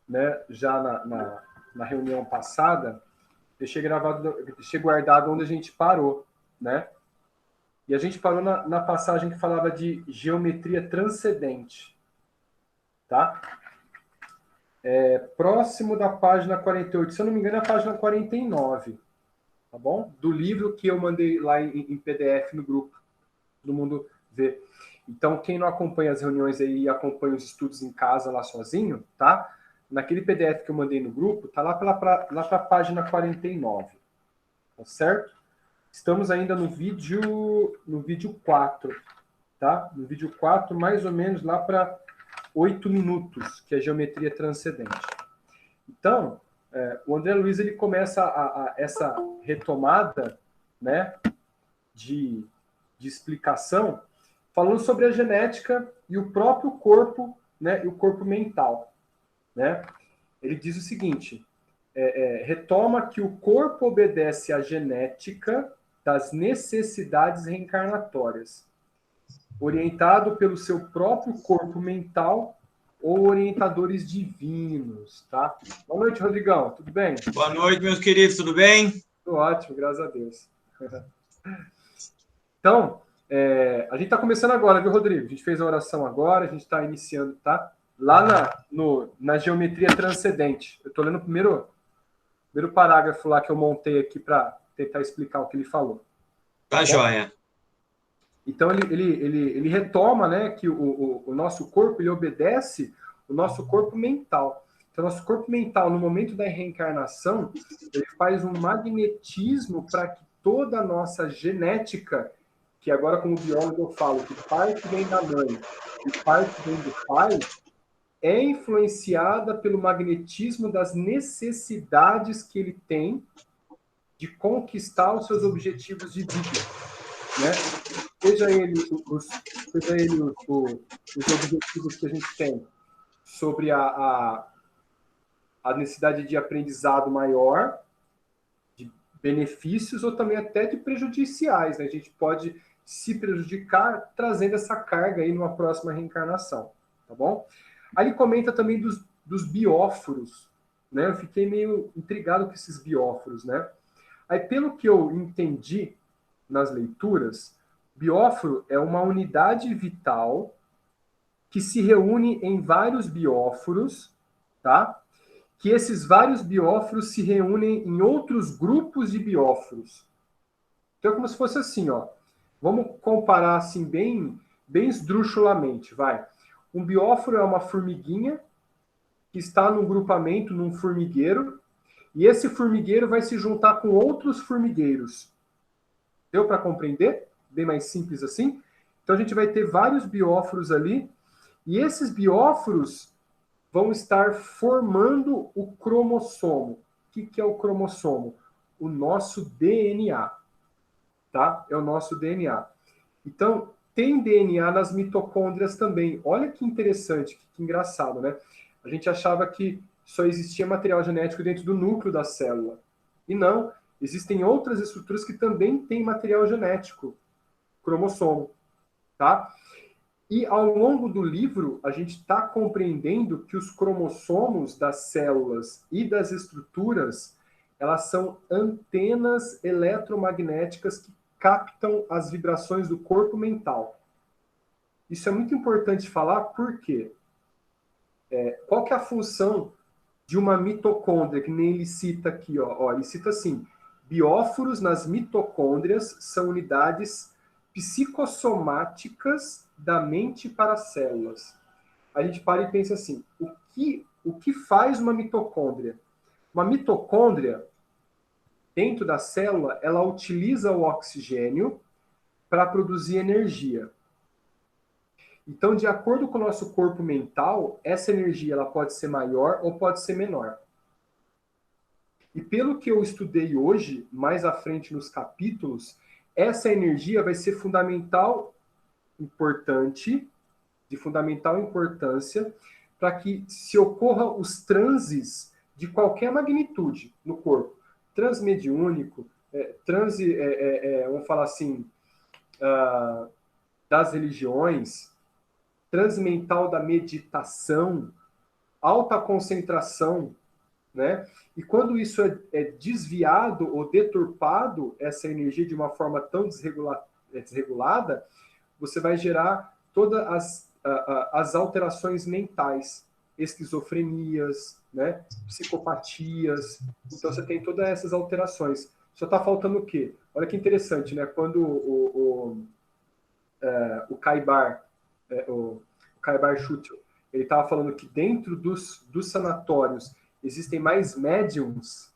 né, já na reunião passada, deixei guardado onde a gente parou, né? E a gente parou na passagem que falava de geometria transcendente, tá? Próximo da página 48, se eu não me engano, é a página 49, tá bom? Do livro que eu mandei lá em PDF no grupo, todo mundo vê. Então, quem não acompanha as reuniões aí e acompanha os estudos em casa lá sozinho, tá? Naquele PDF que eu mandei no grupo, tá lá para a página 49, tá certo? Estamos ainda no vídeo 4, tá? No vídeo 4, mais ou menos lá para 8 minutos, que é geometria transcendente. Então, o André Luiz ele começa essa retomada, né, de explicação, falando sobre a genética e o próprio corpo, né, e o corpo mental, né? Ele diz o seguinte: retoma que o corpo obedece à genética das necessidades reencarnatórias, orientado pelo seu próprio corpo mental ou orientadores divinos, tá? Boa noite, Rodrigão, tudo bem? Boa noite, meus queridos, tudo bem? Tudo ótimo, graças a Deus. Então, a gente está começando agora, viu, Rodrigo? A gente fez a oração agora, a gente está iniciando, tá? Lá na geometria transcendente. Eu estou lendo o primeiro parágrafo lá que eu montei aqui para tentar explicar o que ele falou. Tá joia. Então, ele retoma, né, que o nosso corpo ele obedece o nosso corpo mental. Então, nosso corpo mental, no momento da reencarnação, ele faz um magnetismo para que toda a nossa genética, que agora, como biólogo, eu falo que parte vem da mãe e parte vem do pai, é influenciada pelo magnetismo das necessidades que ele tem de conquistar os seus objetivos de vida, né? Seja ele os objetivos que a gente tem sobre a necessidade de aprendizado maior, de benefícios ou também até de prejudiciais, né? A gente pode se prejudicar trazendo essa carga aí numa próxima reencarnação, tá bom? Aí ele comenta também dos bióforos, né? Eu fiquei meio intrigado com esses bióforos, né? Aí, pelo que eu entendi nas leituras, bióforo é uma unidade vital que se reúne em vários bióforos, tá? Que esses vários bióforos se reúnem em outros grupos de bióforos. Então, é como se fosse assim, ó. Vamos comparar assim bem esdrúxulamente, vai. Um bióforo é uma formiguinha que está num grupamento, num formigueiro, e esse formigueiro vai se juntar com outros formigueiros. Deu para compreender? Bem mais simples assim? Então, a gente vai ter vários bióforos ali, e esses bióforos vão estar formando o cromossomo. O que é o cromossomo? O nosso DNA. Tá? É o nosso DNA. Então, tem DNA nas mitocôndrias também. Olha que interessante, que engraçado, né? A gente achava que só existia material genético dentro do núcleo da célula. E não, existem outras estruturas que também têm material genético, cromossomo, tá? E ao longo do livro, a gente está compreendendo que os cromossomos das células e das estruturas, elas são antenas eletromagnéticas que captam as vibrações do corpo mental. Isso é muito importante falar, porque qual que é a função de uma mitocôndria, que nem ele cita aqui, ó, ele cita assim: bióforos nas mitocôndrias são unidades psicossomáticas da mente para as células. A gente para e pensa assim: o que faz uma mitocôndria? Uma mitocôndria, dentro da célula, ela utiliza o oxigênio para produzir energia. Então, de acordo com o nosso corpo mental, essa energia ela pode ser maior ou pode ser menor. E pelo que eu estudei hoje, mais à frente nos capítulos, essa energia vai ser de fundamental importância, para que se ocorram os transes de qualquer magnitude no corpo. Transe mediúnico, transe, vamos falar assim, das religiões, transe mental da meditação, alta concentração, né? E quando isso é desviado ou deturpado, essa energia de uma forma tão desregulada, você vai gerar todas as alterações mentais, esquizofrenias, né? Psicopatias. Então você tem todas essas alterações. Só está faltando o quê? Olha que interessante, né? Quando o Kaibar, o Kaibar Schutel, ele estava falando que dentro dos sanatórios existem mais médiums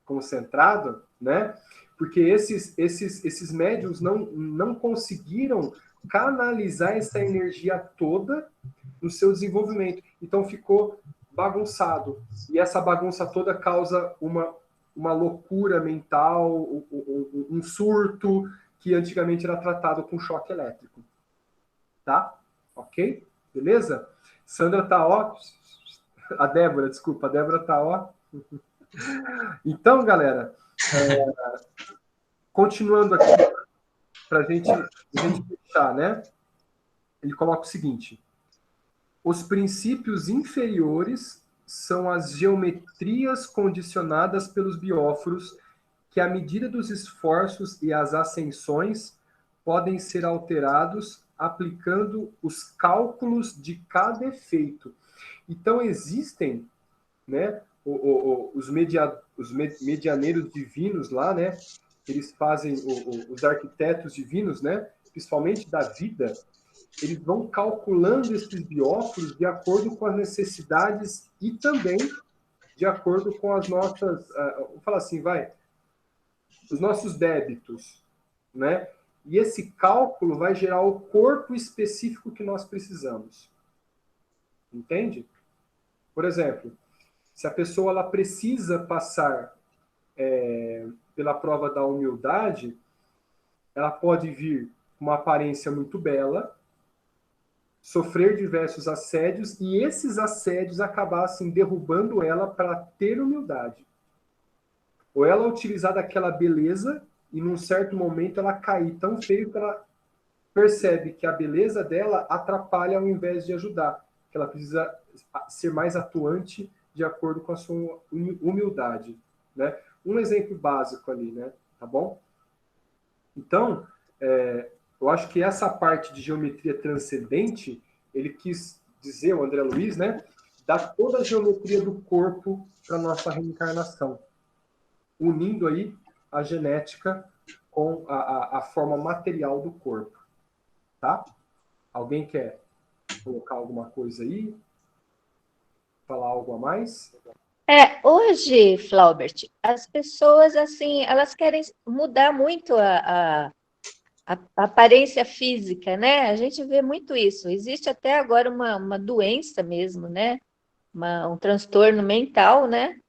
concentrados, né? Porque esses médiums não conseguiram canalizar essa energia toda no seu desenvolvimento. Então ficou bagunçado. E essa bagunça toda causa uma loucura mental, um surto, que antigamente era tratado com choque elétrico. Tá? Ok? Beleza? Sandra tá ó. A Débora, desculpa, a Débora tá ó. Então, galera, continuando aqui, para a gente fechar, né? Ele coloca o seguinte: os princípios inferiores são as geometrias condicionadas pelos bióforos, que, à medida dos esforços e as ascensões, podem ser alterados aplicando os cálculos de cada efeito. Então, existem, né, os medianeiros divinos lá, né? Eles fazem os arquitetos divinos, né? Principalmente da vida. Eles vão calculando esses bióforos de acordo com as necessidades e também de acordo com as nossas, vamos falar assim, os nossos débitos, né? E esse cálculo vai gerar o corpo específico que nós precisamos. Entende? Por exemplo, se a pessoa ela precisa passar pela prova da humildade, ela pode vir com uma aparência muito bela, sofrer diversos assédios e esses assédios acabassem derrubando ela para ter humildade. Ou ela utilizar daquela beleza e num certo momento ela cair tão feio que ela percebe que a beleza dela atrapalha ao invés de ajudar, que ela precisa ser mais atuante de acordo com a sua humildade, né? Um exemplo básico ali, né? Tá bom? Então, eu acho que essa parte de geometria transcendente, ele quis dizer, o André Luiz, né? Dá toda a geometria do corpo para nossa reencarnação, unindo aí a genética com a forma material do corpo, tá? Alguém quer colocar alguma coisa aí? Falar algo a mais? Hoje, Flaubert, as pessoas, assim, elas querem mudar muito a aparência física, né? A gente vê muito isso. Existe até agora uma doença mesmo, né? Um transtorno mental, né?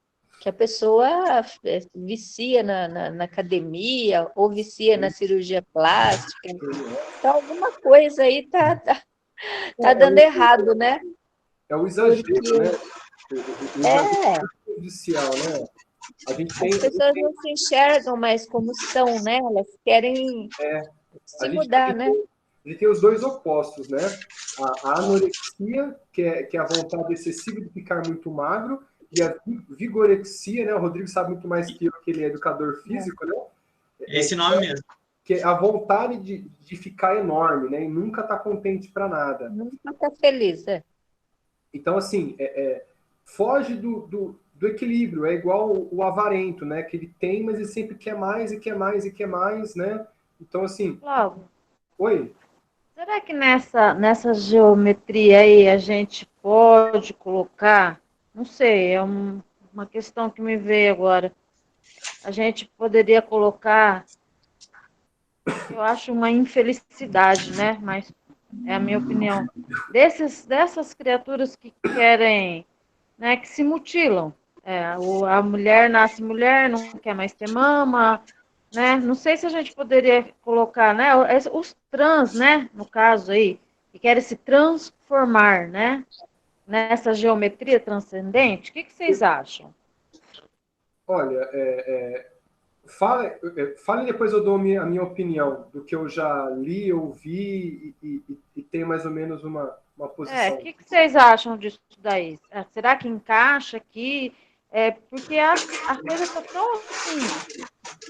Que a pessoa vicia na academia ou vicia na cirurgia plástica. Então, alguma coisa aí tá dando errado, né? É o exagero, Porque né? O exagero judicial, né? A gente tem, as pessoas não se enxergam mais como são, né? Elas querem se mudar, né? A gente tem os dois opostos, né? A anorexia, que é a vontade excessiva de ficar muito magro, e a vigorexia, né? O Rodrigo sabe muito mais que eu, que ele é educador físico, né? Esse nome mesmo. Que é a vontade de ficar enorme, né? E nunca tá contente para nada. Nunca está feliz, Então, assim, foge do equilíbrio. É igual o avarento, né? Que ele tem, mas ele sempre quer mais e quer mais e quer mais, né? Então, assim... Flávio, Oi? será que nessa geometria aí a gente pode colocar, não sei, uma questão que me veio agora, a gente poderia colocar, eu acho uma infelicidade, né? Mas é a minha opinião, dessas criaturas que querem, né, que se mutilam. A mulher nasce mulher, não quer mais ter mama, né? Não sei se a gente poderia colocar, né, os trans, né, no caso aí, que querem se transformar, né, nessa geometria transcendente. O que vocês acham? Olha, fale depois eu dou a minha opinião do que eu já li, ouvi e tenho mais ou menos uma uma O posição. que vocês acham disso daí? Será que encaixa aqui? Porque a coisa está tão assim,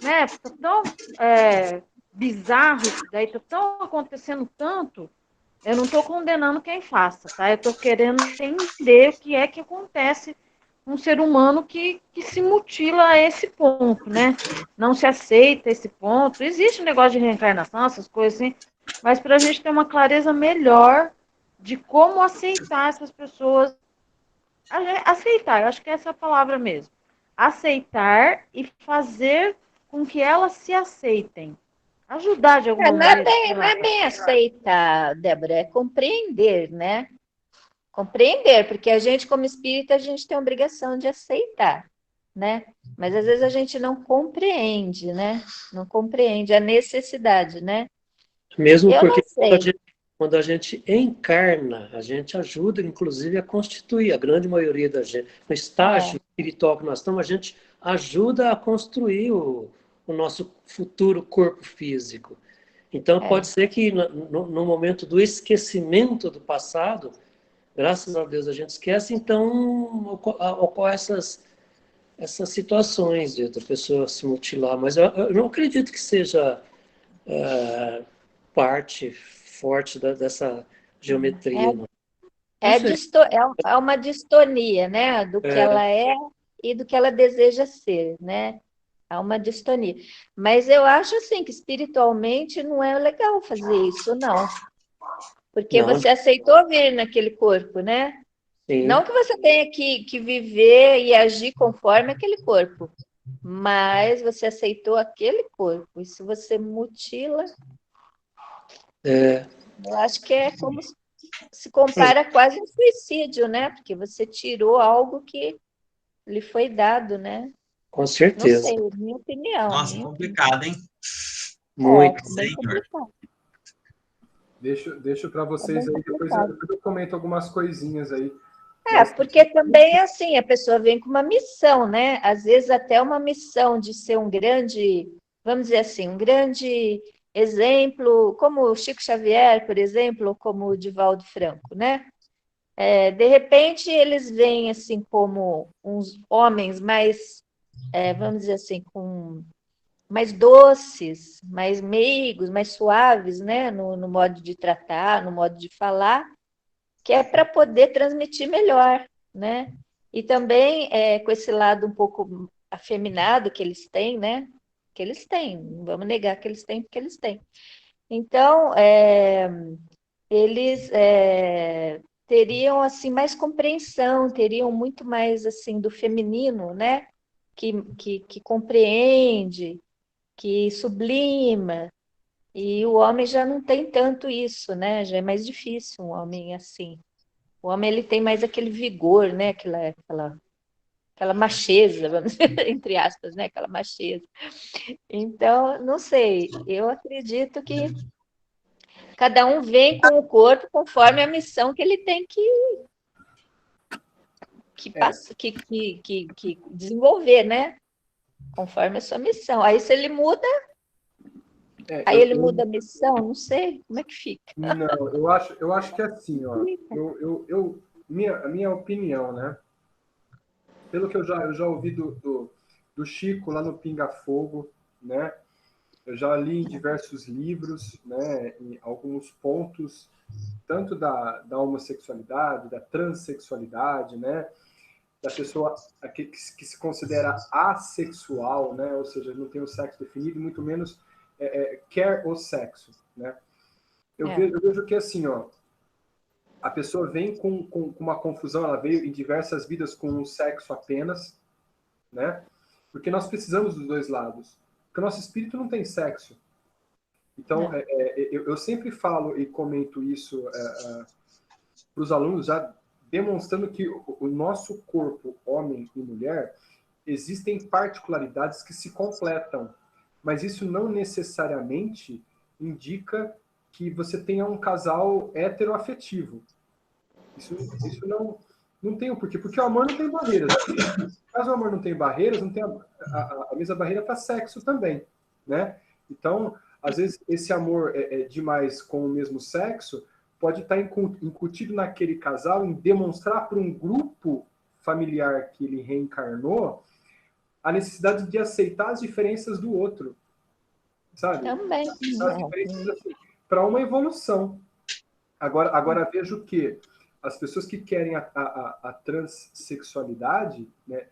né? Tá tão bizarro isso daí, tá tão acontecendo tanto. Eu não estou condenando quem faça, tá? Eu estou querendo entender o que é que acontece com um ser humano que se mutila a esse ponto, né? Não se aceita esse ponto. Existe um negócio de reencarnação, essas coisas assim, mas para a gente ter uma clareza melhor de como aceitar essas pessoas. Aceitar, eu acho que essa é a palavra mesmo. Aceitar e fazer com que elas se aceitem. Ajudar de alguma Não é maneira. bem, não é bem aceitar, Débora, é compreender, né? Compreender, porque a gente, como espírita, a gente tem a obrigação de aceitar, né? Mas às vezes a gente não compreende, né? Não compreende a necessidade, né? Mesmo Eu não porque sei. quando a gente encarna, a gente ajuda, inclusive, a constituir, a grande maioria da gente, no estágio espiritual que nós estamos, a gente ajuda a construir o nosso futuro corpo físico. Então, pode ser que no momento do esquecimento do passado, graças a Deus a gente esquece, então ocorrem essas situações de outra pessoa se mutilar. Mas eu não acredito que seja parte forte dessa geometria. Não. Não sei. É uma distonia, né? Do que ela é e do que ela deseja ser, né? Há uma distonia. Mas eu acho assim que espiritualmente não é legal fazer isso, não. Porque Não, você aceitou vir naquele corpo, né? Não sim. que você tenha que viver e agir conforme aquele corpo, mas você aceitou aquele corpo. E se você mutila, eu acho que é como se compara quase a um suicídio, né? Porque você tirou algo que lhe foi dado, né? Com Não certeza. sei, minha opinião. Nossa, complicado, hein? Muito. Bem Senhor. complicado. Deixo para vocês bem aí, depois complicado. eu comento algumas coisinhas aí. Porque também, assim, a pessoa vem com uma missão, né? Às vezes até uma missão de ser um grande, vamos dizer assim, um grande exemplo, como o Chico Xavier, por exemplo, ou como o Divaldo Franco, né? De repente, eles vêm, assim, como uns homens mais, vamos dizer assim, com mais doces, mais meigos, mais suaves, né? No modo de tratar, no modo de falar, que é para poder transmitir melhor, né? E também com esse lado um pouco afeminado que eles têm, né? Que eles têm, não vamos negar que eles têm, porque eles têm. Então, eles teriam assim mais compreensão, teriam muito mais assim do feminino, né? Que compreende, que sublima. E o homem já não tem tanto isso, né? Já é mais difícil um homem assim. O homem ele tem mais aquele vigor, né? Aquela macheza, vamos dizer, entre aspas, né? Aquela macheza. Então, não sei. Eu acredito que cada um vem com o corpo conforme a missão que ele tem que desenvolver, né? Conforme a sua missão. Aí se ele muda, aí ele muda a missão, não sei como é que fica. Não, eu acho que é assim, ó. A minha opinião, né? Pelo que eu já ouvi do Chico lá no Pinga Fogo, né? Eu já li em diversos livros, né? Em alguns pontos, tanto da homossexualidade, da transexualidade, né? Da pessoa que se considera assexual, né? Ou seja, não tem o sexo definido, muito menos quer o sexo, né? Eu vejo que assim, ó, a pessoa vem com uma confusão, ela veio em diversas vidas com um sexo apenas, né? Porque nós precisamos dos dois lados. Porque o nosso espírito não tem sexo. Então, eu sempre falo e comento isso para os alunos, já demonstrando que o nosso corpo, homem e mulher, existem particularidades que se completam. Mas isso não necessariamente indica que você tenha um casal heteroafetivo. Isso não tem o porquê. Porque o amor não tem barreiras. Caso o amor não tenha barreiras, não tem a mesma barreira para sexo também, né? Então, às vezes, esse amor é demais com o mesmo sexo pode estar incutido naquele casal em demonstrar para um grupo familiar que ele reencarnou a necessidade de aceitar as diferenças do outro, sabe? Também. As diferenças assim, para uma evolução. Agora vejo que as pessoas que querem a transexualidade, né,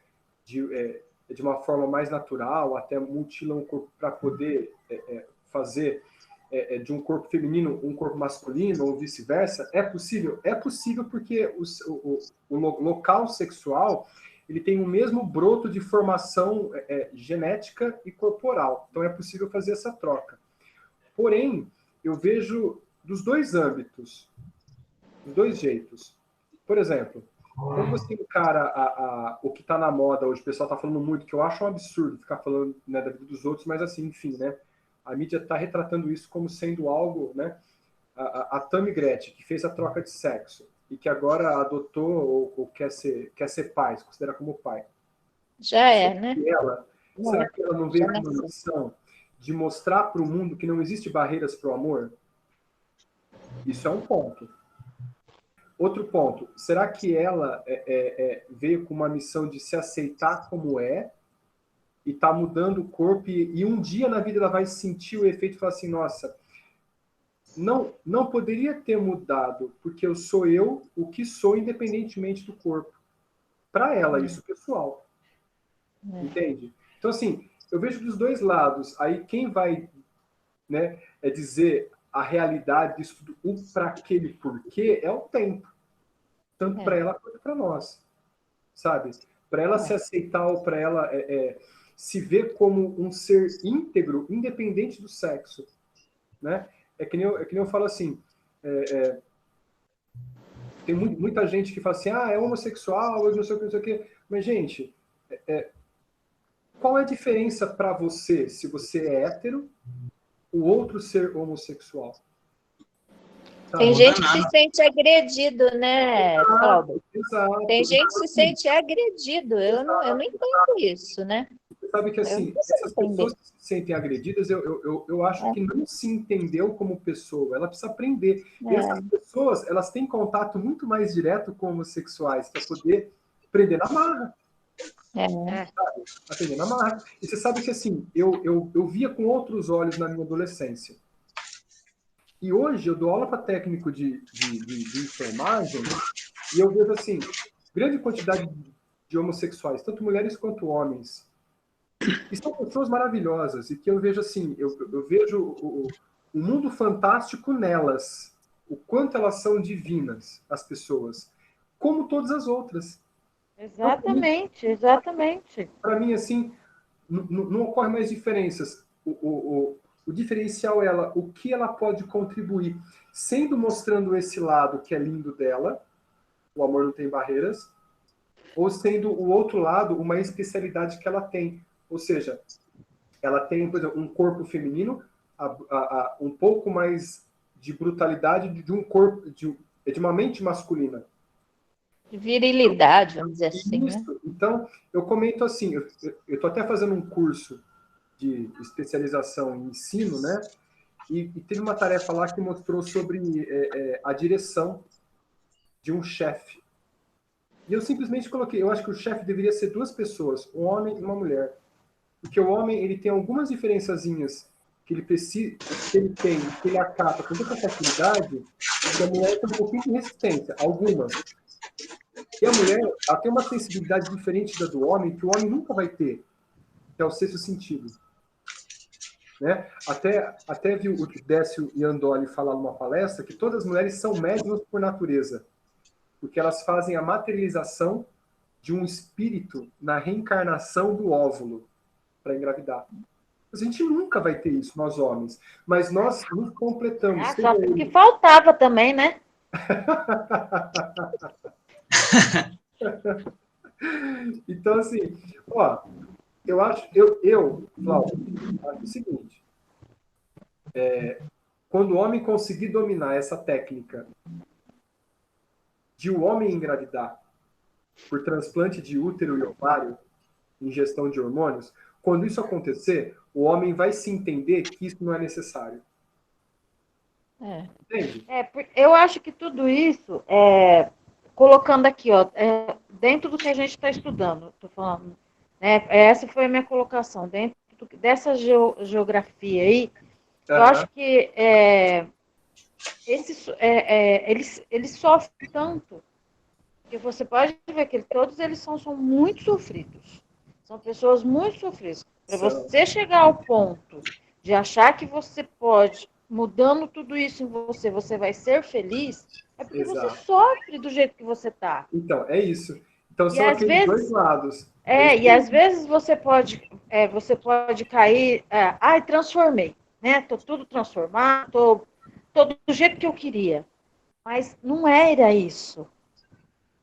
de uma forma mais natural, até mutilam o corpo para poder fazer de um corpo feminino um corpo masculino ou vice-versa, é possível? É possível porque o local sexual ele tem o mesmo broto de formação genética e corporal. Então é possível fazer essa troca. Porém, eu vejo dos dois âmbitos, dos dois jeitos. Por exemplo, quando você encara o que está na moda hoje, o pessoal está falando muito, que eu acho um absurdo ficar falando, né, da vida dos outros, mas assim, enfim, né? A mídia está retratando isso como sendo algo, né? A Tammy Gretchen, que fez a troca de sexo e que agora adotou ou quer ser pai, se considera como pai. Já é, né? Será que ela não veio com uma missão de mostrar para o mundo que não existe barreiras para o amor? Isso é um ponto. Outro ponto, será que ela veio com uma missão de se aceitar como é e está mudando o corpo e um dia na vida ela vai sentir o efeito e falar assim, nossa, não poderia ter mudado, porque eu sou eu o que sou independentemente do corpo. Para ela, isso é pessoal. Entende? Então, assim, eu vejo dos dois lados. Aí quem vai, né, dizer a realidade disso tudo, o para aquele porquê, é o tempo. Tanto para ela quanto para nós. Sabe? Para ela se aceitar ou para ela se ver como um ser íntegro, independente do sexo. Né? É que nem eu falo assim, tem muita gente que fala assim, é homossexual, eu não sei o que. Mas, gente, qual é a diferença para você, se você é hétero, o outro ser homossexual? Tem gente que se sente agredido, né, Cláudio? Exato. Tem gente que se sente agredido. Eu não entendo isso, né? Você sabe que, assim, essas pessoas que se sentem agredidas, eu acho que não se entendeu como pessoa. Ela precisa aprender. E essas pessoas, elas têm contato muito mais direto com homossexuais para poder prender na marra. Sabe? Aprender na marra. E você sabe que, assim, eu via com outros olhos na minha adolescência. E hoje eu dou aula para técnico de enfermagem e eu vejo, assim, grande quantidade de homossexuais, tanto mulheres quanto homens. E são pessoas maravilhosas e que eu vejo, assim, eu vejo o mundo fantástico nelas, o quanto elas são divinas, as pessoas, como todas as outras. Exatamente, exatamente. Para mim, assim, não ocorre mais diferenças. O diferencial é o que ela pode contribuir, sendo mostrando esse lado que é lindo dela, o amor não tem barreiras, ou sendo o outro lado uma especialidade que ela tem. Ou seja, ela tem, por exemplo, um corpo feminino, um pouco mais de brutalidade de um corpo, de uma mente masculina. De virilidade, vamos dizer assim. Isso. Né? Então, eu comento assim, eu estou até fazendo um curso de especialização em ensino, né? E teve uma tarefa lá que mostrou sobre a direção de um chefe. E eu simplesmente coloquei, eu acho que o chefe deveria ser duas pessoas, um homem e uma mulher. Porque o homem, ele tem algumas diferençazinhas que ele precisa, que ele acata com tanta facilidade, que a mulher tem um pouquinho de resistência, algumas. E a mulher, ela tem uma sensibilidade diferente da do homem, que o homem nunca vai ter, que é o sexto sentido. Né? Até vi o Décio Iandoli falar numa palestra que todas as mulheres são médiumas por natureza, porque elas fazem a materialização de um espírito na reencarnação do óvulo para engravidar. A gente nunca vai ter isso, nós homens, mas nós nos completamos. Só que faltava também, né? Então, assim, eu acho, Cláudio, acho o seguinte, quando o homem conseguir dominar essa técnica de o homem engravidar por transplante de útero e ovário, ingestão de hormônios, quando isso acontecer, o homem vai se entender que isso não é necessário. Entende? Eu acho que tudo isso, colocando aqui, ó, dentro do que a gente está estudando, estou falando, né, essa foi a minha colocação, dentro dessa geografia aí, eu acho que eles sofrem tanto, que você pode ver que todos eles são muito sofridos. São pessoas muito sofridas. Para você chegar ao ponto de achar que você pode, mudando tudo isso em você, você vai ser feliz, é porque você sofre do jeito que você está. Então, é isso. Então, E são às aqueles vezes, dois lados. e às vezes você pode cair, transformei, né? Tô tudo transformado, tô do jeito que eu queria. Mas não era isso.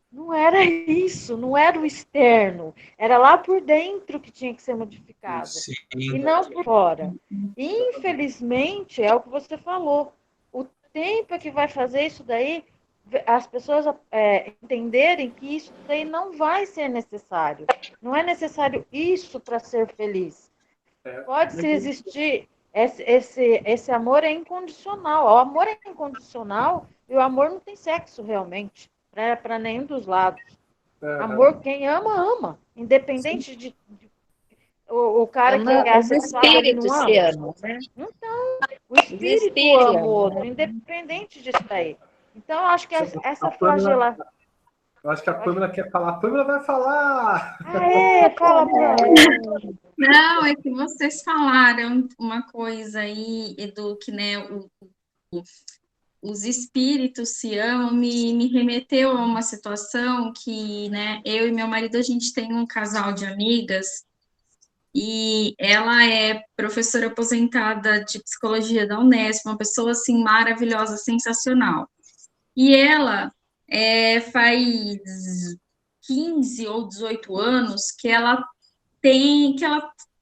Não era isso, não era o externo. Era lá por dentro que tinha que ser modificado. Sim. E não por fora. Infelizmente, é o que você falou. O tempo é que vai fazer isso daí, as pessoas entenderem que isso daí não vai ser necessário. Não é necessário isso para ser feliz. Pode-se existir. Esse amor é incondicional. O amor é incondicional e o amor não tem sexo realmente. Para nenhum dos lados. Amor, quem ama, ama. Independente de o cara que é assexuado, ele não ama. Se ama, né? Então, o espírito ama o outro, independente disso daí. Então, eu acho que essa flagelação... Eu acho que a Pâmela quer falar. A Pâmela vai falar! Fala, Pâmela. Não, é que vocês falaram uma coisa aí, Edu, que, né, os espíritos se amam, me remeteu a uma situação que, né, eu e meu marido, a gente tem um casal de amigas, e ela é professora aposentada de psicologia da Unesp, uma pessoa, assim, maravilhosa, sensacional. E ela faz 15 ou 18 anos que ela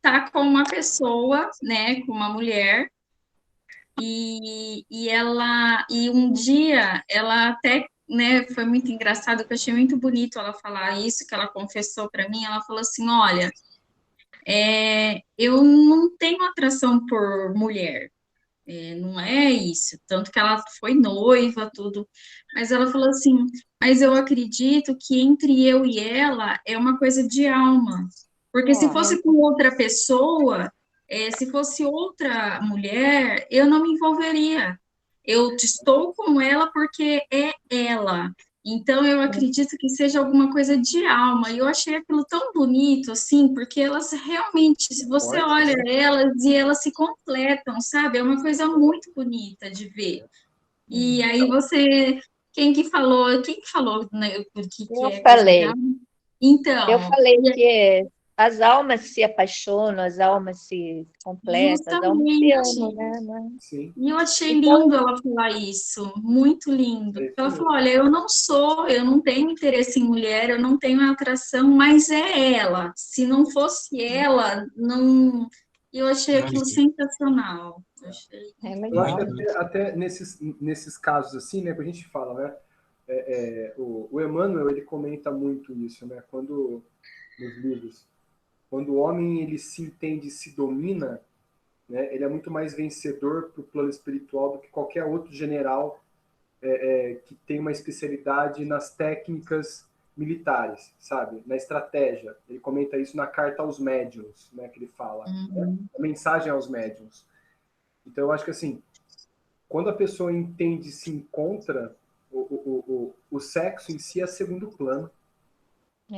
tá com uma pessoa, né, com uma mulher, e um dia ela até, né, foi muito engraçado, que eu achei muito bonito ela falar isso, que ela confessou para mim. Ela falou assim: olha, eu não tenho atração por mulher, não é isso, tanto que ela foi noiva, tudo, mas ela falou assim: mas eu acredito que entre eu e ela é uma coisa de alma, porque se fosse com outra pessoa, se fosse outra mulher, eu não me envolveria. Eu estou com ela porque é ela. Então, eu acredito que seja alguma coisa de alma. E eu achei aquilo tão bonito, assim, porque elas realmente, se você olha elas e elas se completam, sabe? É uma coisa muito bonita de ver. E aí quem que falou, né, o que Eu é coisa de falei. alma? Então, Eu falei que as almas se apaixonam, as almas se completam, as almas se amam, né? Sim. E eu achei lindo ela falar isso, muito lindo. Ela falou: olha, eu não tenho interesse em mulher, eu não tenho atração, mas é ela. Se não fosse ela, não. Eu achei aquilo sensacional. Eu acho que até nesses casos assim, né, que a gente fala, né? O Emmanuel, ele comenta muito isso, né? Nos livros, quando o homem ele se entende e se domina, né, ele é muito mais vencedor para o plano espiritual do que qualquer outro general que tem uma especialidade nas técnicas militares, sabe? Na estratégia. Ele comenta isso na carta aos médiuns, né, que ele fala, né? A mensagem aos médiuns. Então, eu acho que assim, quando a pessoa entende e se encontra, o sexo em si é segundo plano.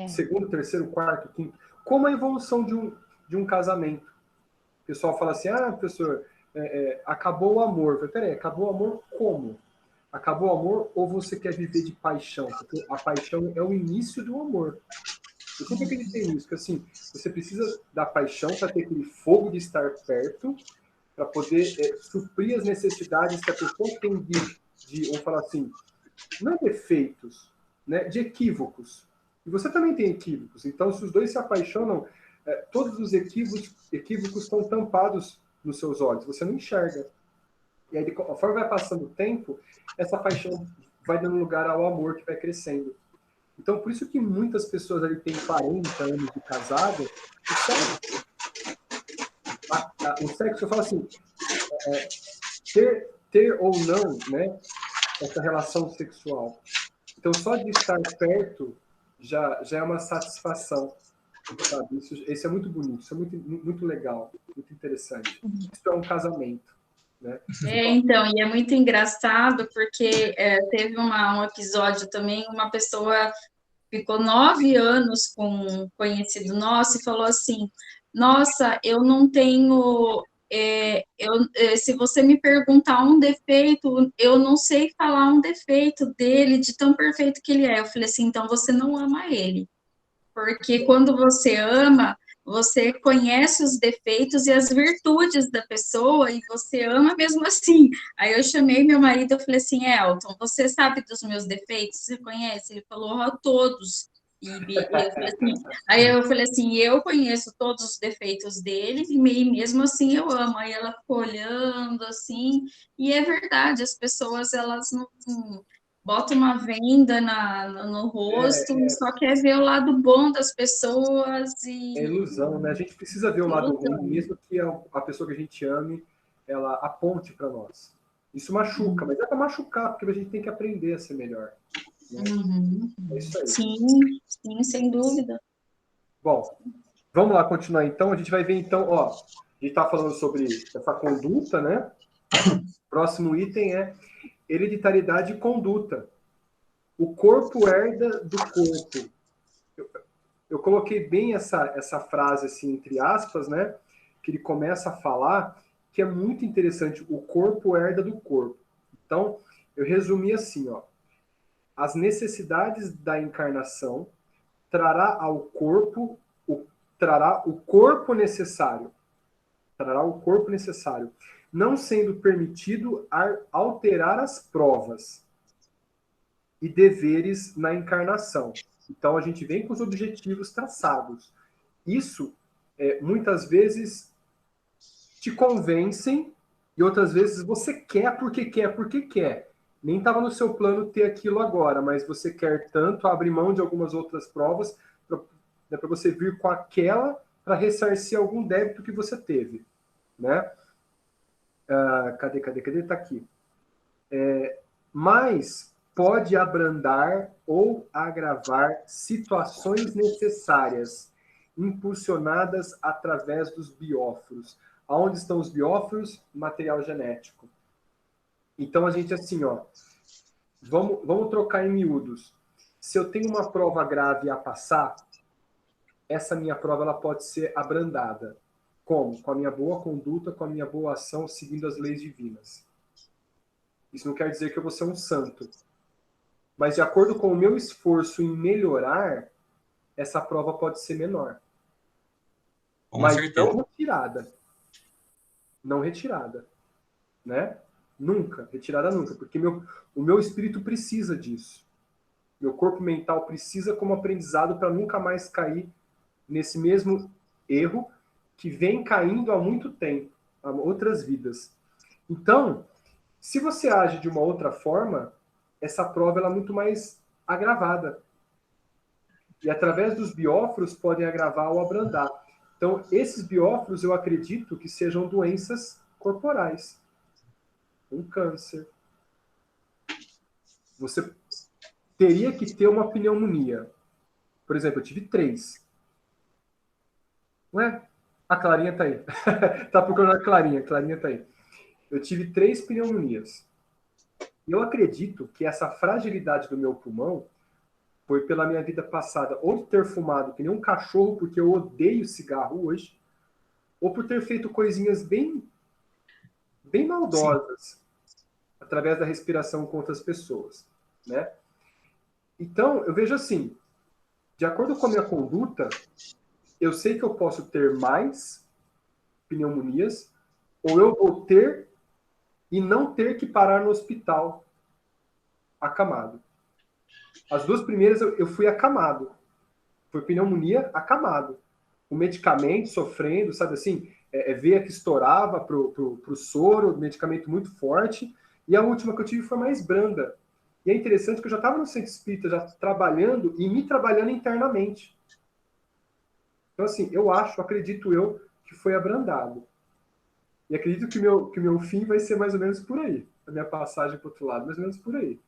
Segundo, terceiro, quarto, quinto. Como a evolução de um casamento. O pessoal fala assim: professor, acabou o amor. Eu falei: peraí, acabou o amor como? Acabou o amor ou você quer viver de paixão? Porque a paixão é o início do amor. Eu sempre acreditei nisso, que assim, você precisa da paixão para ter aquele fogo de estar perto, para poder suprir as necessidades que a pessoa tem vamos falar assim, não é defeitos, né, de equívocos. E você também tem equívocos. Então, se os dois se apaixonam, todos os equívocos estão tampados nos seus olhos. Você não enxerga. E aí, conforme vai passando o tempo, essa paixão vai dando lugar ao amor que vai crescendo. Então, por isso que muitas pessoas ali têm 40 anos de casado, o sexo, eu falo assim, ter ter ou não, né, essa relação sexual. Então, só de estar perto já é uma satisfação, sabe? Isso é muito bonito, isso é muito legal, muito interessante. Isso é um casamento, né? Então, e é muito engraçado porque teve um episódio também, uma pessoa ficou 9 anos com um conhecido nosso e falou assim: Nossa, eu não tenho. Se você me perguntar um defeito, eu não sei falar um defeito dele, de tão perfeito que ele é. Eu falei assim: então você não ama ele. Porque quando você ama, você conhece os defeitos e as virtudes da pessoa e você ama mesmo assim. Aí eu chamei meu marido e falei assim, Elton, você sabe dos meus defeitos? Você conhece? Ele falou, todos. Aí eu falei assim, eu conheço todos os defeitos dele e mesmo assim eu amo. Aí ela ficou olhando assim, e é verdade, as pessoas elas não botam uma venda no rosto e só quer ver o lado bom das pessoas É e ilusão, né? A gente precisa ver o lado ruim, ilusão. mesmo que a pessoa que a gente ame, ela aponte para nós. Isso machuca, mas é para machucar, porque a gente tem que aprender a ser melhor, né? Uhum. É isso aí. Sim, sem dúvida. Bom, vamos lá continuar então. A gente vai ver então, ó, a gente está falando sobre essa conduta, né? Próximo item é hereditariedade e conduta. O corpo herda do corpo. Eu coloquei bem essa frase assim entre aspas, né? Que ele começa a falar que é muito interessante. O corpo herda do corpo. Então, eu resumi assim, ó. As necessidades da encarnação trará ao corpo trará o corpo necessário. Trará o corpo necessário, não sendo permitido alterar as provas e deveres na encarnação. Então a gente vem com os objetivos traçados. Isso muitas vezes te convencem e outras vezes você quer porque quer porque quer. Nem estava no seu plano ter aquilo agora, mas você quer tanto abrir mão de algumas outras provas para você vir com aquela para ressarcir algum débito que você teve, né? Cadê? Tá aqui. Mas pode abrandar ou agravar situações necessárias, impulsionadas através dos bióforos. Aonde estão os bióforos? Material genético. Então a gente assim, ó, vamos trocar em miúdos. Se eu tenho uma prova grave a passar, essa minha prova ela pode ser abrandada. Como? Com a minha boa conduta, com a minha boa ação, seguindo as leis divinas. Isso não quer dizer que eu vou ser um santo. Mas de acordo com o meu esforço em melhorar, essa prova pode ser menor. Com Mas certeza. não retirada. Não retirada. Né? Nunca. Retirada nunca. Porque o meu espírito precisa disso. Meu corpo mental precisa como aprendizado para nunca mais cair nesse mesmo erro que vem caindo há muito tempo, há outras vidas. Então, se você age de uma outra forma, essa prova ela é muito mais agravada. E através dos bióforos podem agravar ou abrandar. Então, esses bióforos eu acredito que sejam doenças corporais. Um câncer. Você teria que ter uma pneumonia. Por exemplo, eu tive 3. Ué? A Clarinha tá aí. Tá procurando a Clarinha. A Clarinha tá aí. Eu tive 3 pneumonias. Eu acredito que essa fragilidade do meu pulmão foi pela minha vida passada, ou de ter fumado que nem um cachorro, porque eu odeio cigarro hoje, ou por ter feito coisinhas bem maldosas, através da respiração com outras pessoas, né? Então, eu vejo assim, de acordo com a minha conduta, eu sei que eu posso ter mais pneumonias, ou eu vou ter e não ter que parar no hospital acamado. As 2 primeiras eu fui acamado. Foi pneumonia acamado. O medicamento sofrendo, sabe assim, veia que estourava pro soro, medicamento muito forte. E a última que eu tive foi mais branda. E é interessante que eu já estava no centro espírita, já trabalhando e me trabalhando internamente. Então, assim, acredito eu, que foi abrandado. E acredito que o meu fim vai ser mais ou menos por aí. a minha passagem para o outro lado, mais ou menos por aí.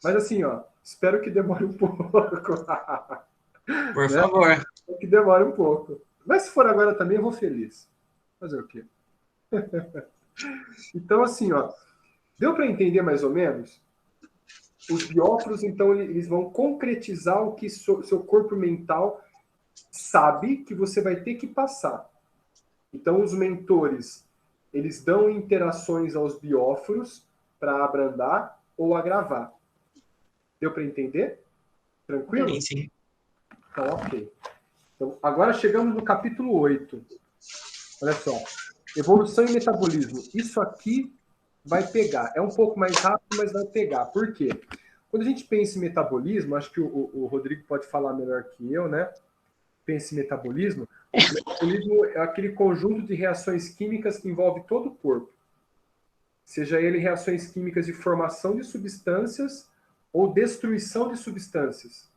Mas assim, ó, espero que demore um pouco. Por né? favor. Que demore um pouco. Mas se for agora também, eu vou feliz. Fazer o quê? Então, assim, ó, deu para entender mais ou menos? Os bióforos, então, eles vão concretizar o que seu corpo mental sabe que você vai ter que passar. Então, os mentores, eles dão interações aos bióforos para abrandar ou agravar. Deu para entender? Tranquilo? Sim, sim. Então, ok. Então, agora chegamos no capítulo 8. Olha só. Evolução e metabolismo. Isso aqui vai pegar. É um pouco mais rápido, mas vai pegar. Por quê? Quando a gente pensa em metabolismo, acho que o Rodrigo pode falar melhor que eu, né? Pensa em metabolismo. O metabolismo é aquele conjunto de reações químicas que envolve todo o corpo. Seja ele reações químicas de formação de substâncias ou destruição de substâncias.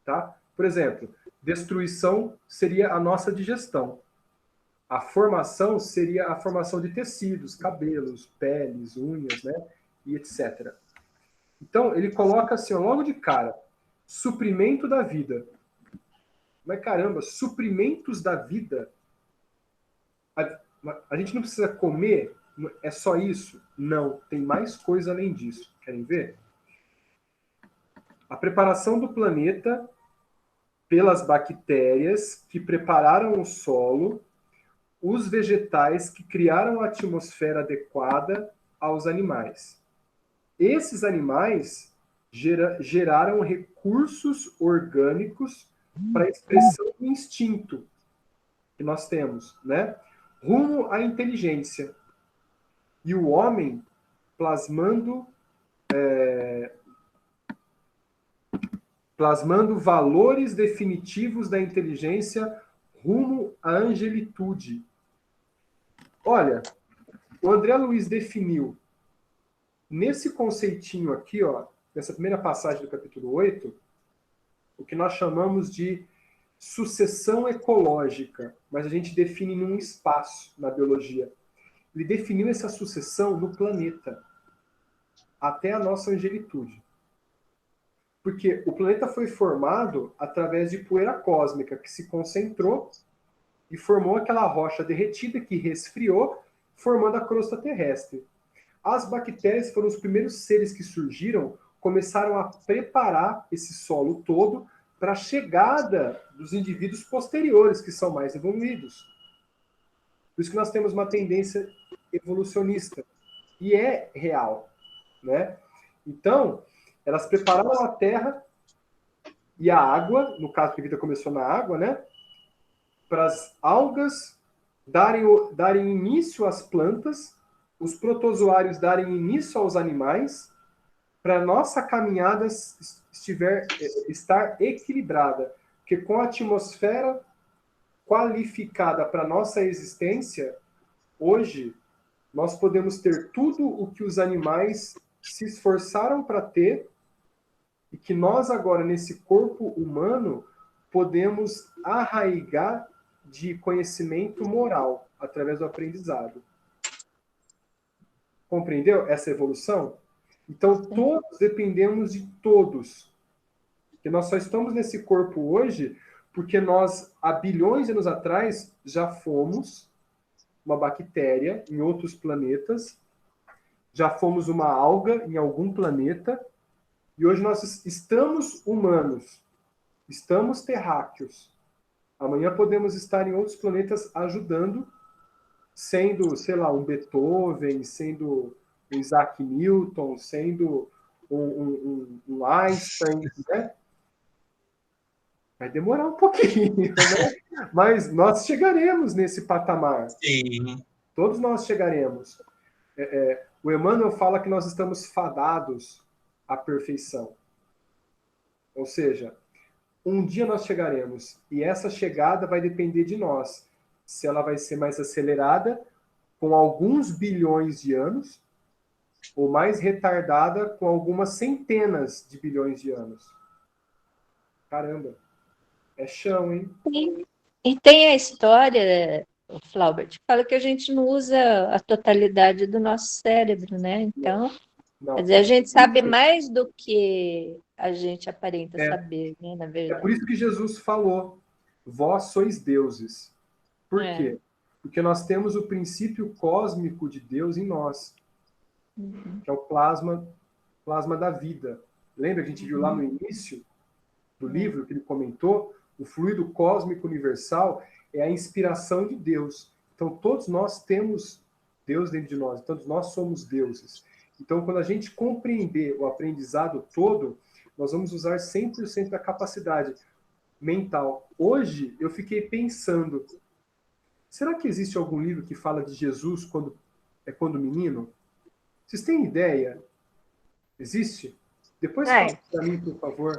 Tá? Por exemplo, destruição seria a nossa digestão. A formação seria a formação de tecidos, cabelos, peles, unhas, né? E etc. Então, ele coloca assim, ó, logo de cara, suprimento da vida. Mas caramba, suprimentos da vida? A gente não precisa comer? É só isso? Não, tem mais coisa além disso. Querem ver? A preparação do planeta pelas bactérias que prepararam o solo, os vegetais que criaram a atmosfera adequada aos animais. Esses animais geraram recursos orgânicos para a expressão do instinto que nós temos, né? Rumo à inteligência. E o homem plasmando valores definitivos da inteligência rumo à angelitude. Olha, o André Luiz definiu nesse conceitinho aqui, ó, nessa primeira passagem do capítulo 8, o que nós chamamos de sucessão ecológica, mas a gente define num espaço na biologia. Ele definiu essa sucessão no planeta, até a nossa angelitude. Porque o planeta foi formado através de poeira cósmica, que se concentrou e formou aquela rocha derretida que resfriou, formando a crosta terrestre. As bactérias foram os primeiros seres que surgiram, começaram a preparar esse solo todo para a chegada dos indivíduos posteriores, que são mais evoluídos. Por isso que nós temos uma tendência evolucionista. E é real, né? Então, elas prepararam a terra e a água, no caso que a vida começou na água, né? Para as algas darem início às plantas, os protozoários darem início aos animais, para a nossa caminhada estar equilibrada. Porque com a atmosfera qualificada para a nossa existência, hoje, nós podemos ter tudo o que os animais se esforçaram para ter e que nós agora, nesse corpo humano, podemos arraigar de conhecimento moral através do aprendizado. Compreendeu essa evolução? Então, todos dependemos de todos. Porque nós só estamos nesse corpo hoje porque nós, há bilhões de anos atrás, já fomos uma bactéria em outros planetas, já fomos uma alga em algum planeta, e hoje nós estamos humanos, estamos terráqueos. Amanhã podemos estar em outros planetas ajudando, sendo, sei lá, um Beethoven, sendo um Isaac Newton, sendo um Einstein, né? Vai demorar um pouquinho, né? Mas nós chegaremos nesse patamar. Sim. Todos nós chegaremos. O Emmanuel fala que nós estamos fadados à perfeição. Ou seja, um dia nós chegaremos. E essa chegada vai depender de nós. Se ela vai ser mais acelerada, com alguns bilhões de anos, ou mais retardada, com algumas centenas de bilhões de anos. Caramba. É chão, hein? E tem a história, Flaubert, que fala que a gente não usa a totalidade do nosso cérebro, né? Então, Não. Quer dizer, a gente sabe mais do que a gente aparenta É. saber, né, na É por verdade. isso que Jesus falou: vós sois deuses. Por É. quê? Porque nós temos o princípio cósmico de Deus em nós, que é o plasma da vida. Lembra que a gente viu lá no início do livro que ele comentou? O fluido cósmico universal é a inspiração de Deus. Então, todos nós temos Deus dentro de nós. Todos nós somos deuses. Então, quando a gente compreender o aprendizado todo, nós vamos usar 100% da capacidade mental. Hoje, eu fiquei pensando, será que existe algum livro que fala de Jesus quando menino? Vocês têm ideia? Existe? Depois Tem. fala para mim, por favor.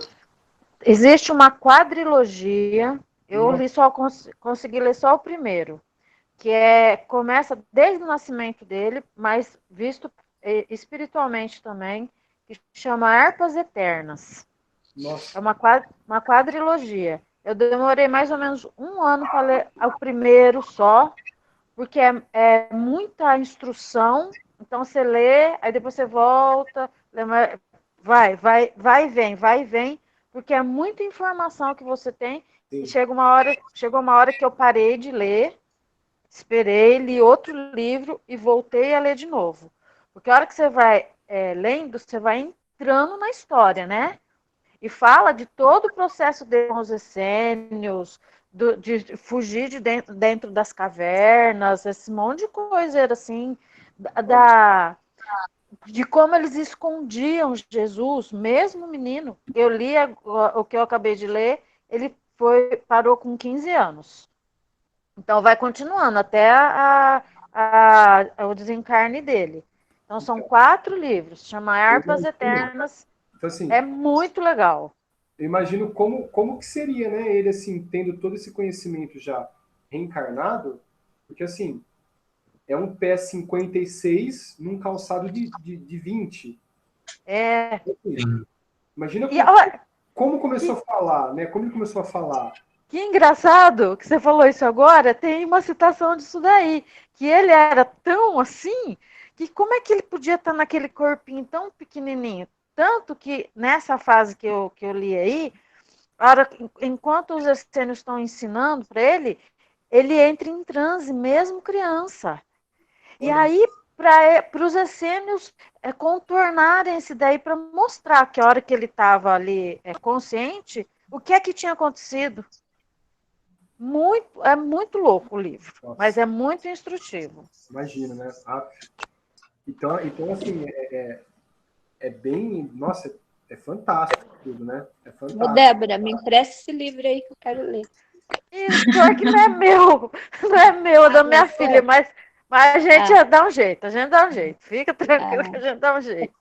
Existe uma quadrilogia, eu Nossa. consegui ler só o primeiro, que começa desde o nascimento dele, mas visto espiritualmente também, que chama Harpas Eternas. Nossa. É uma quadrilogia. Eu demorei mais ou menos 1 ano para ler o primeiro só, porque é muita instrução, então você lê, aí depois você volta, vai e vem, porque é muita informação que você tem, e Sim. chegou uma hora que eu parei de ler, esperei, li outro livro e voltei a ler de novo. Porque a hora que você vai lendo, você vai entrando na história, né? E fala de todo o processo com os essênios, de fugir de dentro das cavernas, esse monte de coisa assim, de como eles escondiam Jesus, mesmo menino. Eu li o que eu acabei de ler, ele parou com 15 anos. Então vai continuando até o desencarne dele. Então são 4 livros, chama Harpas Eternas. Então, assim, É muito legal. eu imagino como que seria, né, ele, assim, tendo todo esse conhecimento já reencarnado, porque, assim, é um pé 56 num calçado de 20. É. Assim, imagina Sim. como começou a falar, né? Como ele começou a falar. Que engraçado que você falou isso agora. Tem uma citação disso daí, que ele era tão assim, que como é que ele podia estar naquele corpinho tão pequenininho? Tanto que nessa fase que eu li aí, enquanto os essênios estão ensinando para ele entra em transe, mesmo criança. E Olha, aí, para os essênios contornarem esse daí, para mostrar que a hora que ele estava ali consciente, o que é que tinha acontecido. É muito louco o livro, nossa, mas é muito instrutivo. imagina, né? Então assim, é bem... Nossa, é fantástico tudo, né? É Ô, fantástico. Débora, me empresta esse livro aí que eu quero ler. E pior que não é meu, não é meu, é da minha filha, mas a gente dá um jeito, Fica tranquilo que a gente dá um jeito.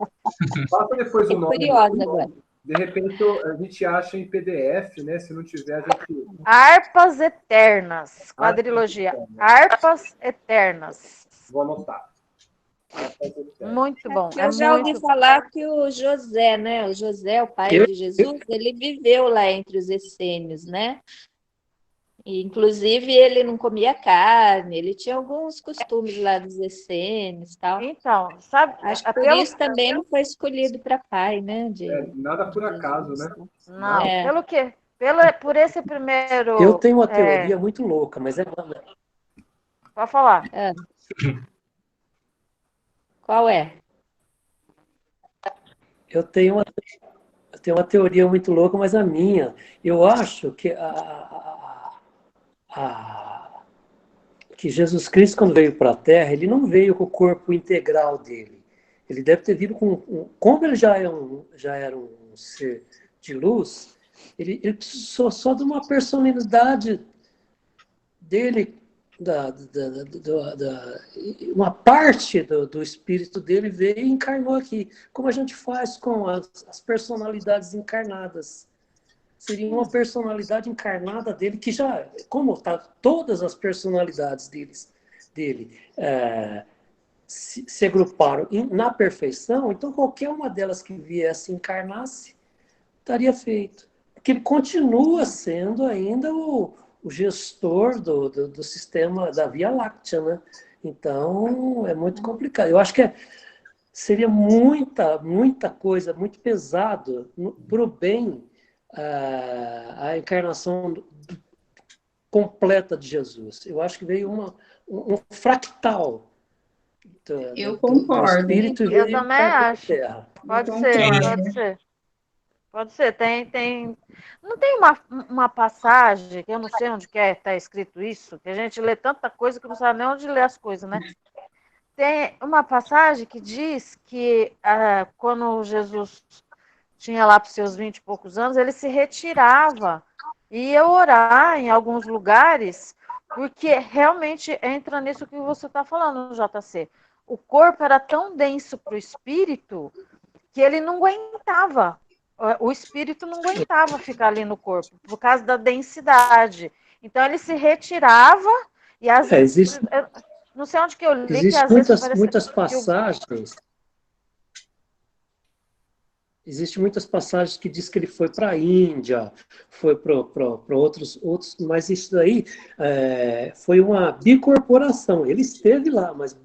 Passa depois o Fiquei nome. curiosa agora. De repente a gente acha em PDF, né? Se não tiver, a gente... Harpas Eternas, quadrilogia. Harpas Eternas. Vou anotar. Muito bom. Eu já ouvi falar que o José, né? O José, o pai de Jesus, ele viveu lá entre os essênios, né? E, inclusive, ele não comia carne, ele tinha alguns costumes lá dos essênios e tal. Então, sabe, acho que por isso também ele foi escolhido para pai, né? Nada por acaso, né? Não, por esse primeiro... Eu tenho uma teoria muito louca, mas é... Pode falar. Qual é? Eu tenho uma teoria muito louca, mas a minha. Eu acho que que Jesus Cristo, quando veio para a Terra, ele não veio com o corpo integral dele. Ele deve ter vindo com... Como ele já era um ser de luz, ele precisou só de uma personalidade dele, uma parte do espírito dele veio e encarnou aqui, como a gente faz com as personalidades encarnadas. Seria uma personalidade encarnada dele, que já, como tá, todas as personalidades dele se agruparam na perfeição, então qualquer uma delas que viesse encarnasse, estaria feito. Porque ele continua sendo ainda o gestor do sistema da Via Láctea, né? Então, é muito complicado. Eu acho que seria muita coisa, muito pesado para o bem a encarnação completa de Jesus. Eu acho que veio um fractal Eu do concordo. Espírito Eu veio também para a acho. Terra. Pode Eu ser, concordo. pode ser. Pode ser. Tem. Não tem uma passagem, que eu não sei onde que está escrito isso, que a gente lê tanta coisa que não sabe nem onde ler as coisas, né? Tem uma passagem que diz que quando Jesus tinha lá para os seus 20 e poucos anos, ele se retirava e ia orar em alguns lugares, porque realmente entra nisso que você está falando, JC. O corpo era tão denso para o espírito que ele não aguentava. O espírito não aguentava ficar ali no corpo, por causa da densidade. Então ele se retirava e às vezes. Existe, Não sei onde que eu li, que existe às vezes parece muitas que passagens. Existem muitas passagens que diz que ele foi para a Índia, foi para outros, mas isso daí foi uma bicorporação. Ele esteve lá, mas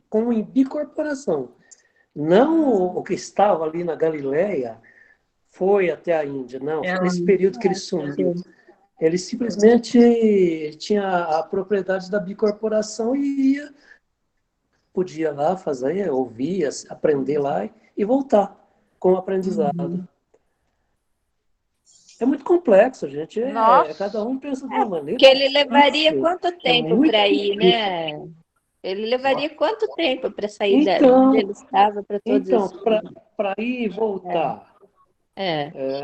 como em bicorporação. Não o que estava ali na Galileia foi até a Índia, não. Foi nesse período que ele sumiu. Ele simplesmente tinha a propriedade da bicorporação e podia lá fazer, ouvir, aprender lá e voltar com o aprendizado. É muito complexo, gente. Nossa. Cada um pensa de uma maneira. Que ele levaria quanto tempo muito para ir, difícil. né? Ele levaria quanto tempo para sair Então, onde ele estava para todos então esses... para ir e voltar.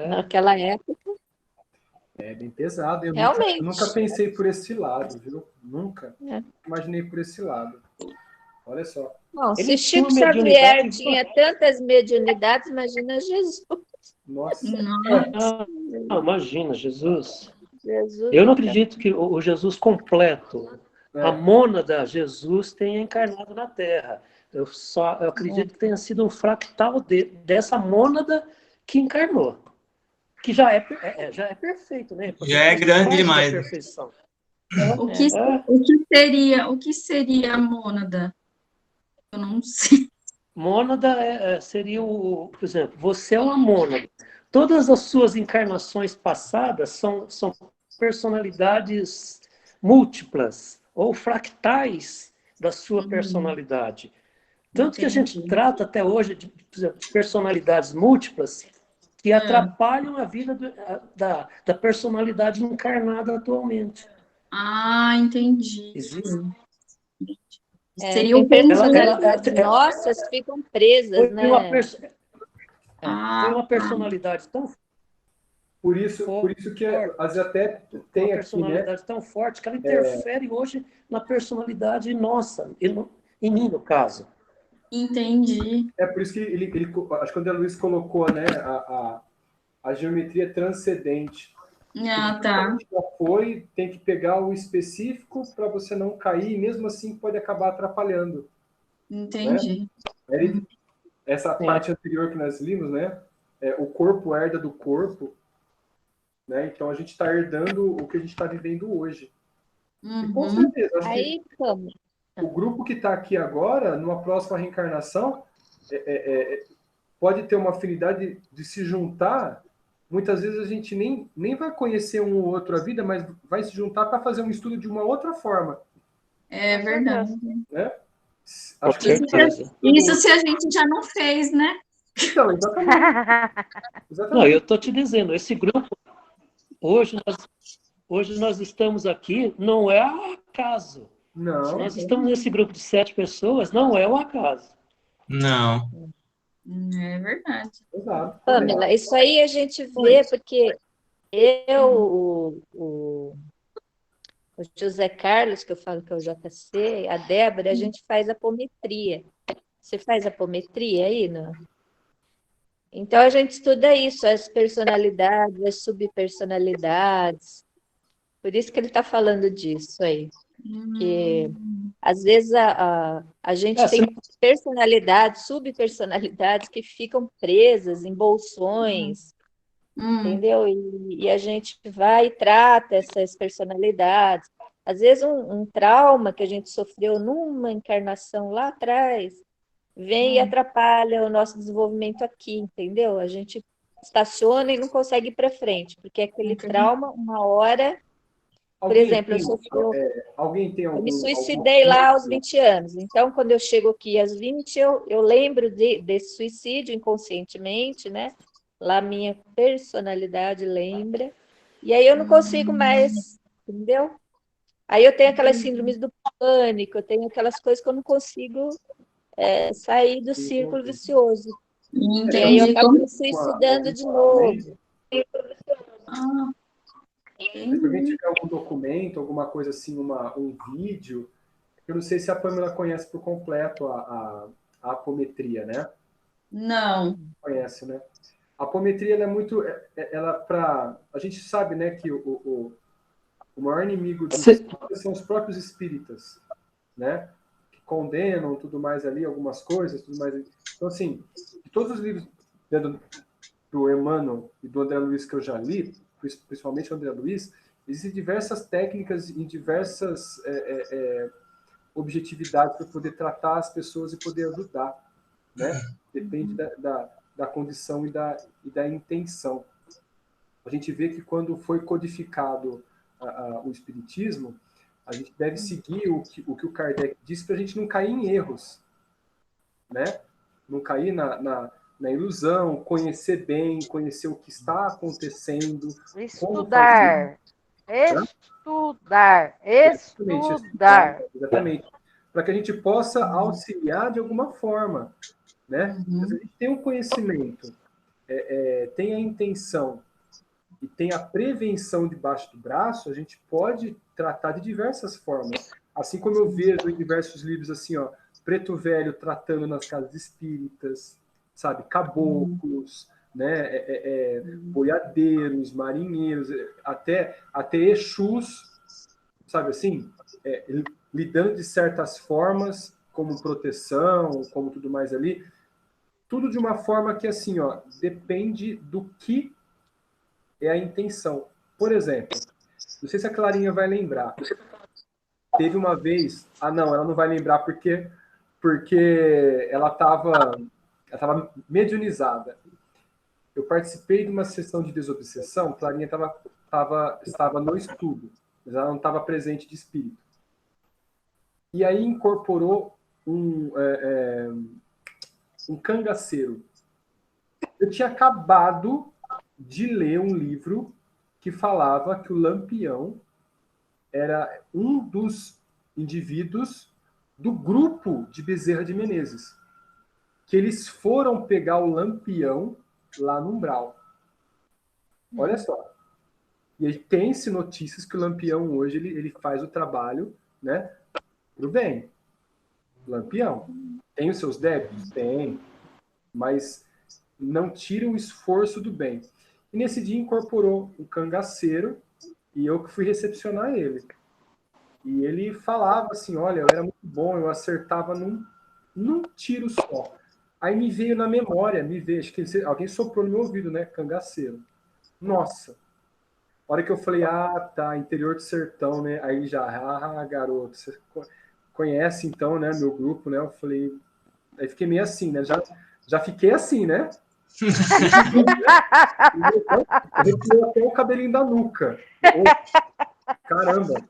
Naquela época, É bem pesado. Eu realmente. nunca pensei por esse lado, viu? Nunca É. imaginei por esse lado. Olha só. Bom, Ele se tinha Chico uma Xavier mediunidade. tinha tantas mediunidades, imagina Jesus. Nossa. Não, imagina, Jesus. Jesus Eu não acredito que o Jesus completo, É. a mônada Jesus tenha encarnado na Terra. Eu acredito que tenha sido um fractal dessa mônada que encarnou. Que já é perfeito, né? Porque Já é grande parte demais. da perfeição. O que seria a mônada? Eu não sei. Mônada seria por exemplo, você é uma mônada. Todas as suas encarnações passadas são personalidades múltiplas ou fractais da sua personalidade. Tanto que a gente trata até hoje de, por exemplo, de personalidades múltiplas que atrapalham a vida da personalidade encarnada atualmente. Ah, entendi. Existe. Seria o tem personalidades nossas ficam presas, né? Foi uma personalidade tão Por isso que às vezes até tem uma aqui, personalidade né? tão forte que ela interfere hoje na personalidade nossa, em mim, no caso. Entendi. É por isso que acho que o André Luiz colocou, né, a geometria transcendente. Ah, tá. Já foi, tem que pegar o específico para você não cair, e mesmo assim pode acabar atrapalhando. Entendi. Né? Essa parte anterior que nós vimos, né? O corpo herda do corpo, né? Então a gente está herdando o que a gente está vivendo hoje. E com certeza, acho que o grupo que está aqui agora, numa próxima reencarnação, pode ter uma afinidade de se juntar. Muitas vezes a gente nem vai conhecer um ou outro a vida, mas vai se juntar para fazer um estudo de uma outra forma. É verdade. Né? Acho que isso se a gente já não fez, né? Então, exatamente. Não, eu estou te dizendo, esse grupo, hoje nós estamos aqui, não é acaso. Não. Se nós estamos nesse grupo de 7 pessoas, não é um acaso. Não. É verdade. Exato. Pamela, isso aí a gente vê porque o José Carlos, que eu falo que é o JC, a Débora, a gente faz apometria. Você faz apometria aí, não? Então a gente estuda isso, as personalidades, as subpersonalidades. Por isso que ele está falando disso aí. Que às vezes a gente tem personalidades, subpersonalidades que ficam presas em bolsões, entendeu? E a gente vai e trata essas personalidades. Às vezes um trauma que a gente sofreu numa encarnação lá atrás, vem e atrapalha o nosso desenvolvimento aqui, entendeu? A gente estaciona e não consegue ir para frente, porque aquele trauma, uma hora, por Alguém exemplo, alguém tem eu me algum suicidei lá aos 20 anos. Então, quando eu chego aqui às 20, eu lembro desse suicídio inconscientemente, né? Lá minha personalidade lembra. E aí eu não consigo mais, entendeu? Aí eu tenho aquelas síndromes do pânico, eu tenho aquelas coisas que eu não consigo sair do círculo vicioso. E aí eu Entendi. acabo me suicidando de novo. Ah, De repente tiver algum documento, alguma coisa assim, um vídeo. Eu não sei se a Pamela conhece por completo a apometria, né? não. Conhece, né? A apometria, ela é muito... a gente sabe, né, que o maior inimigo dos espíritas são os próprios espíritas, né? Que condenam tudo mais ali, algumas coisas, tudo mais ali. Então, assim, de todos os livros do Emmanuel e do André Luiz que eu já li, principalmente o André Luiz, existem diversas técnicas e diversas objetividades para poder tratar as pessoas e poder ajudar, né? Depende da condição e da intenção. A gente vê que quando foi codificado o Espiritismo, a gente deve seguir o que o Kardec disse para a gente não cair em erros, né? Não cair na ilusão, conhecer bem, conhecer o que está acontecendo, como fazer. Estudar. Exatamente. Para que a gente possa auxiliar de alguma forma, né? Se a gente tem um conhecimento, tem a intenção e tem a prevenção debaixo do braço, a gente pode tratar de diversas formas. Assim como eu vejo em diversos livros assim, ó, Preto Velho tratando nas casas espíritas, sabe, caboclos, né, boiadeiros, marinheiros, até Exus, sabe assim, lidando de certas formas, como proteção, como tudo mais ali, tudo de uma forma que assim, ó, depende do que é a intenção. Por exemplo, não sei se a Clarinha vai lembrar. Teve uma vez... Ah, não, ela não vai lembrar porque ela estava mediunizada. Eu participei de uma sessão de desobsessão, Clarinha estava no estudo, mas ela não estava presente de espírito. E aí incorporou um cangaceiro. Eu tinha acabado de ler um livro que falava que o Lampião era um dos indivíduos do grupo de Bezerra de Menezes, que eles foram pegar o Lampião lá no Umbral. Olha só. E aí tem-se notícias que o Lampião hoje ele faz o trabalho, né, pro bem. Lampião. Tem os seus débitos? Tem. Mas não tira o esforço do bem. E nesse dia incorporou um cangaceiro e eu que fui recepcionar ele. E ele falava assim, olha, eu era muito bom, eu acertava num tiro só. Aí me veio na memória, acho que alguém soprou no meu ouvido, né, cangaceiro. Nossa. A hora que eu falei, tá, interior do sertão, né, aí já, garoto, você conhece então, né, meu grupo, né, eu falei, aí fiquei meio assim, né, já fiquei assim, né. Arrepiou até o cabelinho da nuca. Caramba.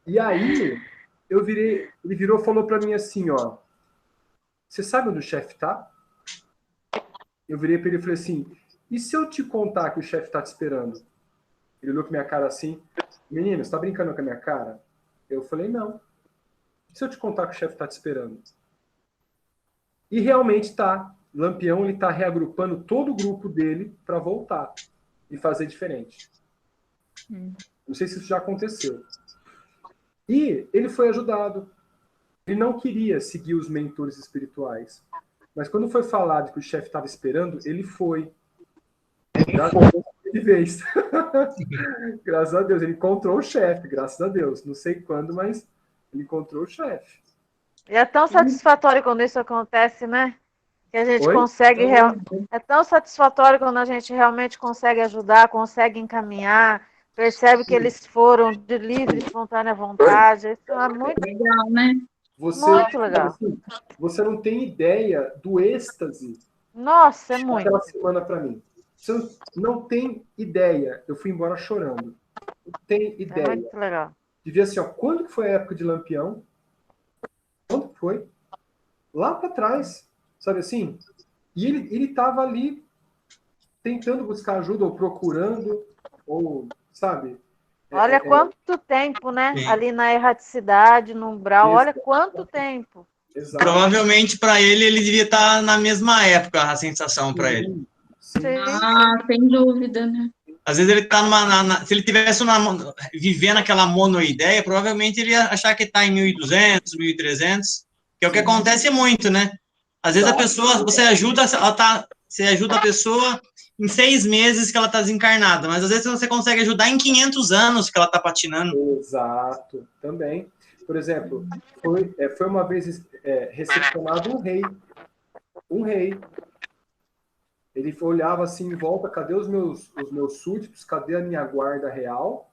E aí, ele virou e falou para mim assim, ó, você sabe onde o chefe tá? Eu virei para ele e falei assim, e se eu te contar que o chefe tá te esperando? Ele olhou com minha cara assim, menino, você tá brincando com a minha cara? Eu falei, não. E se eu te contar que o chefe tá te esperando? E realmente tá. Lampião, ele tá reagrupando todo o grupo dele para voltar e fazer diferente. Não sei se isso já aconteceu. E ele foi ajudado. Ele não queria seguir os mentores espirituais. Mas quando foi falado que o chefe estava esperando, ele foi. Graças a Deus, de vez. Graças a Deus, ele encontrou o chefe, graças a Deus. Não sei quando, mas ele encontrou o chefe. E é tão satisfatório quando isso acontece, né? Que a gente Oi? consegue... É tão satisfatório quando a gente realmente consegue ajudar, consegue encaminhar, percebe que eles foram de livre e espontânea vontade. Isso é muito Legal, né? Muito legal. Assim, você não tem ideia do êxtase Nossa, é muito. daquela semana para mim. Você não tem ideia. Eu fui embora chorando. Não tem É ideia. muito legal. Devia assim, ó, quando que foi a época de Lampião? Quando que foi? Lá para trás, sabe assim? E ele estava ali tentando buscar ajuda, ou procurando, ou, sabe? Olha quanto tempo, né? Sim. Ali na erraticidade, no umbral, olha Exato. quanto tempo. Exato. Provavelmente para ele devia estar na mesma época, a sensação para ele. Sim. Ah, sem dúvida, né? Às vezes ele está se ele tivesse vivendo aquela monoideia, provavelmente ele ia achar que está em 1.200, 1.300, que é o que acontece muito, né? Às vezes a pessoa, você ajuda a pessoa em 6 meses que ela está desencarnada, mas às vezes você consegue ajudar em 500 anos que ela está patinando. Exato, também. Por exemplo, foi uma vez recepcionado um rei. Um rei. Ele olhava assim em volta, cadê os meus súditos, cadê a minha guarda real?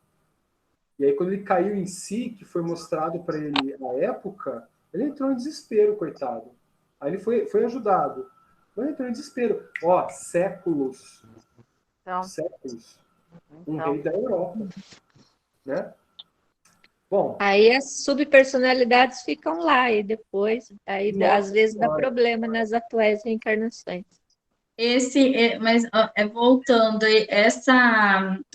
E aí, quando ele caiu em si, que foi mostrado para ele a época, ele entrou em desespero, coitado. Aí ele foi ajudado. Mas entrou em desespero. Ó, séculos. Então, Séculos. Um rei da Europa. Né? Bom, Aí as subpersonalidades ficam lá e depois, aí Nossa às vezes dá Senhora. problema nas atuais reencarnações. Voltando,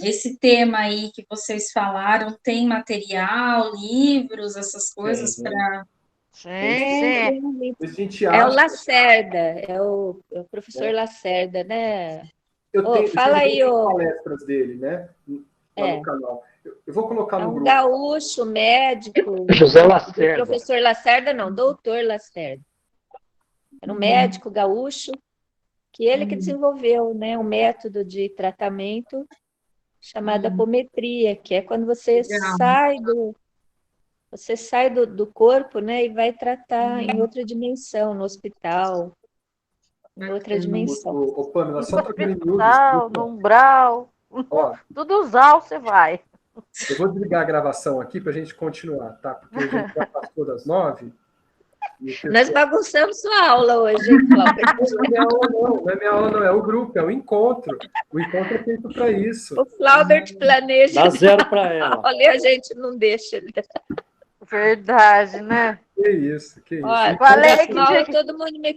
esse tema aí que vocês falaram, tem material, livros, essas coisas Tem. para... sim. a gente É o acha. Lacerda, é o professor Lacerda, né? Eu Fala aí, tenho palestras dele, né? Lá É. no canal. Eu vou colocar É no um grupo. gaúcho, médico, José Lacerda. professor Lacerda, não, doutor Lacerda. Era um médico gaúcho, que ele que desenvolveu, né, um método de tratamento chamado apometria, que é quando você Legal. sai do corpo, né, e vai tratar em outra dimensão, no hospital, em outra dimensão. Ô, Pamela, só para miúdos. Hospital, no umbral, Ó, tudo usar você vai. eu vou desligar a gravação aqui para a gente continuar, tá? Porque a gente já passou das 9. Nós bagunçamos sua aula hoje, hein, Cláudia? Não é minha aula, não. É o grupo, é o encontro. O encontro é feito para isso. O Flaubert planeja. Dá 0 para ela. Olha, a gente não deixa ele. Verdade, né? Que isso, que isso. Olha, Falei que tinha que todo mundo me